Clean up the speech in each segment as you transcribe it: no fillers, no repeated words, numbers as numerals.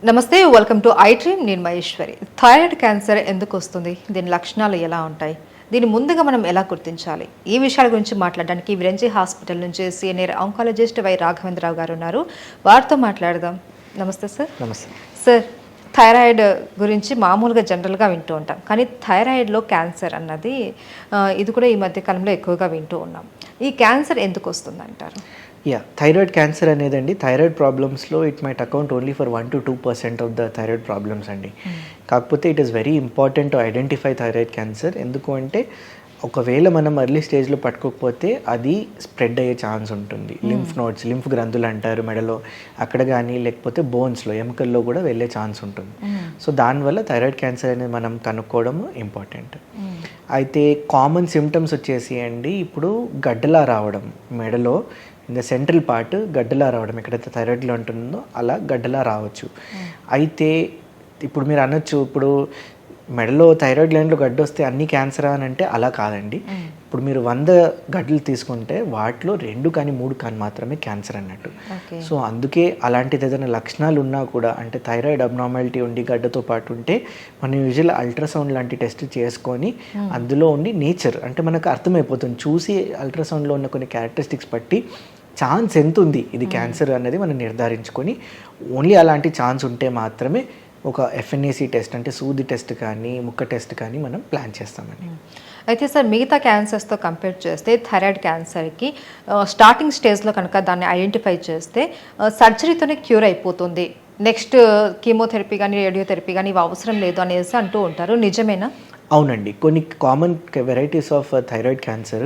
నమస్తే, welcome to I dream. నేను Maheshwari. Thyroid cancer ఎందుకు వస్తుంది, దీని లక్షణాలు ఎలా ఉంటాయి, దీన్ని ముందుగా మనం ఎలా గుర్తించాలి, ఈ విషయాల గురించి మాట్లాడడానికి విరంజి హాస్పిటల్ నుంచి సీనియర్ ఆంకాలజిస్ట్ వై రాఘవేంద్రరావు గారు ఉన్నారు. వారితో మాట్లాడదాం. నమస్తే సార్. నమస్తే సార్, థైరాయిడ్ గురించి మామూలుగా జనరల్గా వింటూ ఉంటాం, కానీ థైరాయిడ్లో క్యాన్సర్ అన్నది ఇది కూడా ఈ మధ్యకాలంలో ఎక్కువగా వింటూ ఉన్నాం. ఈ క్యాన్సర్ ఎందుకు వస్తుంది అంటారు? థైరాయిడ్ క్యాన్సర్ అనేదండి థైరాయిడ్ ప్రాబ్లమ్స్లో it might account only for 1-2% of the thyroid problems అండి. కాకపోతే it is very important to identify thyroid cancer. ఎందుకు అంటే ఒకవేళ మనం ఎర్లీ స్టేజ్లో పట్టుకోకపోతే అది స్ప్రెడ్ అయ్యే ఛాన్స్ ఉంటుంది. లింఫ్ నోడ్స్, లింఫ్ గ్రంథులు అంటారు మెడలో, అక్కడ కానీ లేకపోతే బోన్స్లో, ఎముకల్లో కూడా వెళ్ళే ఛాన్స్ ఉంటుంది. సో దానివల్ల థైరాయిడ్ క్యాన్సర్ అనేది మనం కనుక్కోవడం ఇంపార్టెంట్. అయితే కామన్ సిమ్టమ్స్ వచ్చేసి అండి, ఇప్పుడు గడ్డలా రావడం మెడలో, ఇన్ ద సెంట్రల్ పార్ట్ గడ్డలా రావడం, ఎక్కడైతే థైరాయిడ్లో ఉంటుందో అలా గడ్డలా రావచ్చు. అయితే ఇప్పుడు మీరు అనొచ్చు, ఇప్పుడు మెడలో థైరాయిడ్ గ్లాండ్లో గడ్డ వస్తే అన్ని క్యాన్సరా అని అంటే అలా కాదండి. ఇప్పుడు మీరు 100 గడ్డలు తీసుకుంటే వాటిలో 2 కానీ 3 కానీ మాత్రమే క్యాన్సర్ అన్నట్టు. సో అందుకే అలాంటిది ఏదైనా లక్షణాలు ఉన్నా కూడా, అంటే థైరాయిడ్ అబ్నార్మాలిటీ ఉండి గడ్డతో పాటు ఉంటే మనం యూజువల్ అల్ట్రాసౌండ్ లాంటి టెస్ట్ చేసుకొని అందులో ఉండి నేచర్ అంటే మనకు అర్థమైపోతుంది. చూసి అల్ట్రాసౌండ్లో ఉన్న కొన్ని క్యారెక్టరిస్టిక్స్ బట్టి ఛాన్స్ ఎంత ఉంది ఇది క్యాన్సర్ అనేది మనం నిర్ధారించుకొని, ఓన్లీ అలాంటి ఛాన్స్ ఉంటే మాత్రమే ఒక ఎఫ్ఎన్ఏసి టెస్ట్ అంటే సూది టెస్ట్ కానీ ముక్క టెస్ట్ కానీ మనం ప్లాన్ చేస్తామండి. అయితే సార్, మిగతా క్యాన్సర్స్తో కంపేర్ చేస్తే థైరాయిడ్ క్యాన్సర్కి స్టార్టింగ్ స్టేజ్లో కనుక దాన్ని ఐడెంటిఫై చేస్తే సర్జరీతోనే క్యూర్ అయిపోతుంది, నెక్స్ట్ కీమోథెరపీ కానీ రేడియోథెరపీ కానీ ఇవి అవసరం లేదు అనేసి అంటూ ఉంటారు. నిజమేనా? అవునండి. కొన్ని common varieties of thyroid cancer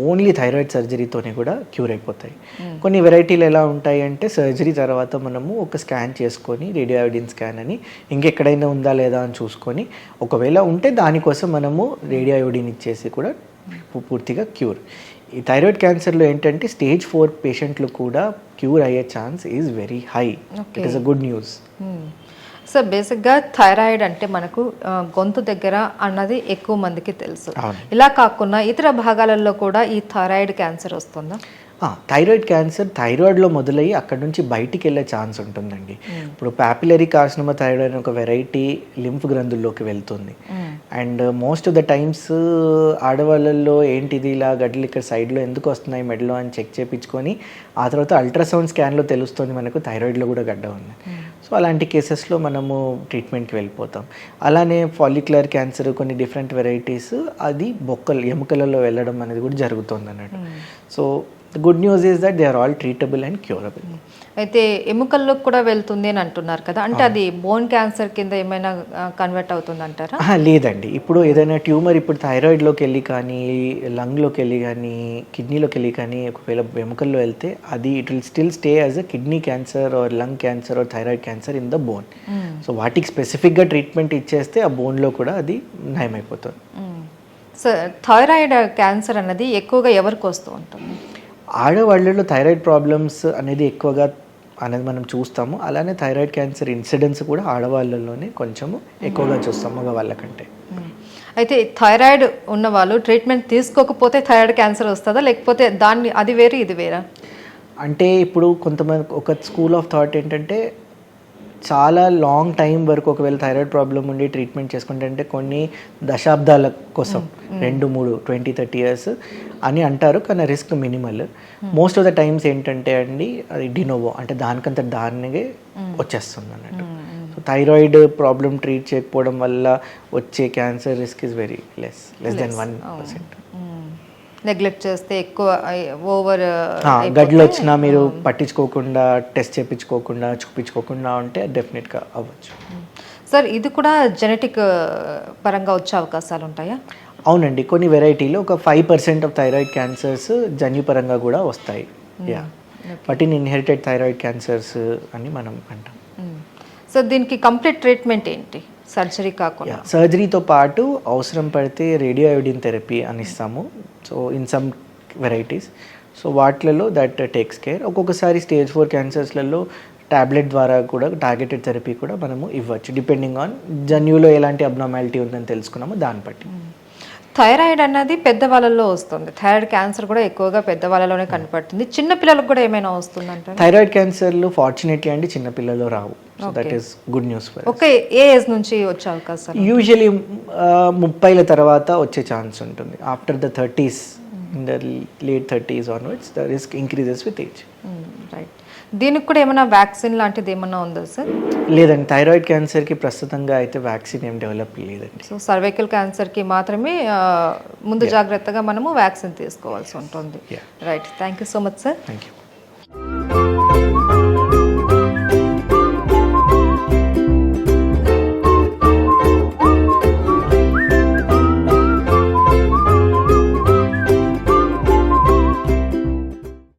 only thyroid సర్జరీతోనే కూడా క్యూర్ అయిపోతాయి. కొన్ని వెరైటీలు ఎలా ఉంటాయి అంటే సర్జరీ తర్వాత మనము ఒక స్కాన్ చేసుకొని, రేడియో అయోడిన్ స్కాన్ అని, ఇంకెక్కడైనా ఉందా లేదా అని చూసుకొని, ఒకవేళ ఉంటే దానికోసం మనము రేడియో అయోడిన్ ఇచ్చేసి కూడా పూర్తిగా క్యూర్. ఈ థైరాయిడ్ క్యాన్సర్లో ఏంటంటే స్టేజ్ 4 పేషెంట్లు కూడా క్యూర్ అయ్యే chance is very high. It is a good news. Sir, బేసిక్గా థైరాయిడ్ అంటే మనకు గొంతు దగ్గర అన్నది ఎక్కువ మందికి తెలుసు. ఇలా కాకుండా ఇతర భాగాలలో కూడా ఈ థైరాయిడ్ క్యాన్సర్ వస్తుందా? థైరాయిడ్ క్యాన్సర్ థైరాయిడ్లో మొదలయ్యి అక్కడ నుంచి బయటికి వెళ్ళే ఛాన్స్ ఉంటుందండి. ఇప్పుడు పాపిలరీ కార్సినోమా థైరాయిడ్ అనే ఒక వెరైటీ లింఫ్ గ్రంథుల్లోకి వెళ్తుంది. And most of the times ఆడవాళ్ళల్లో ఏంటిది ఇలా గడ్డలు ఇక్కడ సైడ్లో ఎందుకు వస్తున్నాయి మెడలో అని చెక్ చేయించుకొని, ఆ తర్వాత అల్ట్రాసౌండ్ స్కాన్లో తెలుస్తుంది మనకు థైరాయిడ్లో కూడా గడ్డ ఉంది. సో అలాంటి కేసెస్లో మనము ట్రీట్మెంట్కి వెళ్ళిపోతాం. అలానే ఫాలిక్యులర్ క్యాన్సర్ కొన్ని డిఫరెంట్ వెరైటీస్ అది ఎముకలలో వెళ్ళడం అనేది కూడా జరుగుతుంది అన్నట్టు. So the good news is that they are all treatable and curable. అయితే ఎముకల్లో కూడా వెళ్తుంది అని అంటున్నారు కదా, అంటే అది బోన్ క్యాన్సర్ కింద ఏమైనా కన్వర్ట్ అవుతుంది అంటారా? లేదండి. ఇప్పుడు ఏదైనా ట్యూమర్ ఇప్పుడు థైరాయిడ్లోకి వెళ్ళి కానీ, లంగ్లోకి వెళ్ళి కానీ, కిడ్నీలోకి వెళ్ళి కానీ ఒకవేళ ఎముకల్లో వెళ్తే అది it will still stay as a kidney cancer are lung cancer are thyroid cancer in the bone. So వాటికి స్పెసిఫిక్గా ట్రీట్మెంట్ ఇచ్చేస్తే ఆ బోన్లో కూడా అది నయమైపోతుంది. సో థైరాయిడ్ క్యాన్సర్ అన్నది ఎక్కువగా ఎవరికి వస్తూ ఉంటుంది? ఆడవాళ్ళలో థైరాయిడ్ ప్రాబ్లమ్స్ అనేది ఎక్కువగా అనేది మనం చూస్తాము. అలానే థైరాయిడ్ క్యాన్సర్ ఇన్సిడెన్స్ కూడా ఆడవాళ్ళలోనే కొంచెము ఎక్కువగా చూస్తాము మగవాళ్ళకంటే. అయితే థైరాయిడ్ ఉన్న వాళ్ళు ట్రీట్మెంట్ తీసుకోకపోతే థైరాయిడ్ క్యాన్సర్ వస్తుందా, లేకపోతే అది వేరే ఇది వేరా? అంటే ఇప్పుడు కొంతమంది ఒక స్కూల్ ఆఫ్ థాట్ ఏంటంటే చాలా లాంగ్ టైం వరకు ఒకవేళ థైరాయిడ్ ప్రాబ్లం ఉండి ట్రీట్మెంట్ చేసుకుంటే అంటే కొన్ని దశాబ్దాల కోసం 20-30 ఇయర్స్ అని అంటారు, కానీ risk minimal. Most of the times ఏంటంటే అండి అది డినోవో అంటే దానికంత దానికే వచ్చేస్తుంది అన్నట్టు. సో థైరాయిడ్ ప్రాబ్లం ట్రీట్ చేయకపోవడం వల్ల వచ్చే cancer risk is very less than 1%. Neglect చేస్తే ఎక్కువ ఓవర్ గడ్డలు వచ్చినా మీరు పట్టించుకోకుండా, టెస్ట్ చేయించుకోకుండా, చూపించుకోకుండా ఉంటే డెఫినెట్గా అవ్వచ్చు. సార్, ఇది కూడా జెనెటిక్ పరంగా వచ్చే అవకాశాలు ఉంటాయా? అవునండి. కొన్ని వెరైటీలు ఒక 5% ఆఫ్ థైరాయిడ్ క్యాన్సర్స్ జన్యుపరంగా కూడా వస్తాయి. వాటిని ఇన్హెరిటెడ్ థైరాయిడ్ క్యాన్సర్స్ అని మనం అంటాం. సో దీనికి కంప్లీట్ ట్రీట్మెంట్ ఏంటి, సర్జరీ కాకుండా? సర్జరీతో పాటు అవసరం పడితే రేడియో అయోడిన్ థెరపీ అని ఇస్తాము. So in some varieties, so వాటిలలో దట్ టేక్స్ కేర్. ఒక్కొక్కసారి స్టేజ్ 4 క్యాన్సర్స్లలో టాబ్లెట్ ద్వారా కూడా టార్గెటెడ్ థెరపీ కూడా మనము ఇవ్వచ్చు, డిపెండింగ్ ఆన్ జన్యులో ఎలాంటి అబ్నార్మాలిటీ ఉందని తెలుసుకున్నామో దాన్ని బట్టి. థైరాయిడ్ అన్నది పెద్దవాళ్ళలో వస్తుంది. థైరాయిడ్ క్యాన్సర్ కూడా ఎక్కువగా పెద్దవాళ్ళలోనే కనపడుతుంది. చిన్న పిల్లలకు కూడా ఏమైనా వస్తుందంటారా? థైరాయిడ్ క్యాన్సర్లు ఫార్చునేట్లీ అండి చిన్నపిల్లల్లో రావు. So that is good news for okay, ఏ ఏజ్ నుంచి వచ్చే అవకాశాలు? యూజువలీ 30ల తర్వాత వచ్చే ఛాన్స్ ఉంటుంది. After the 30s, in the late 30s onwards the risk increases with age. Right. దీనికి కూడా ఏమైనా వ్యాక్సిన్ లాంటిది ఏమైనా ఉందా సార్? లేదండి, థైరాయిడ్ క్యాన్సర్కి ప్రస్తుతంగా అయితే వ్యాక్సిన్ ఏం డెవలప్ లేదండి. సో సర్వైకల్ క్యాన్సర్కి మాత్రమే ముందు జాగ్రత్తగా మనము వ్యాక్సిన్ తీసుకోవాల్సి ఉంటుంది. Right, thank you so much sir. Thank you.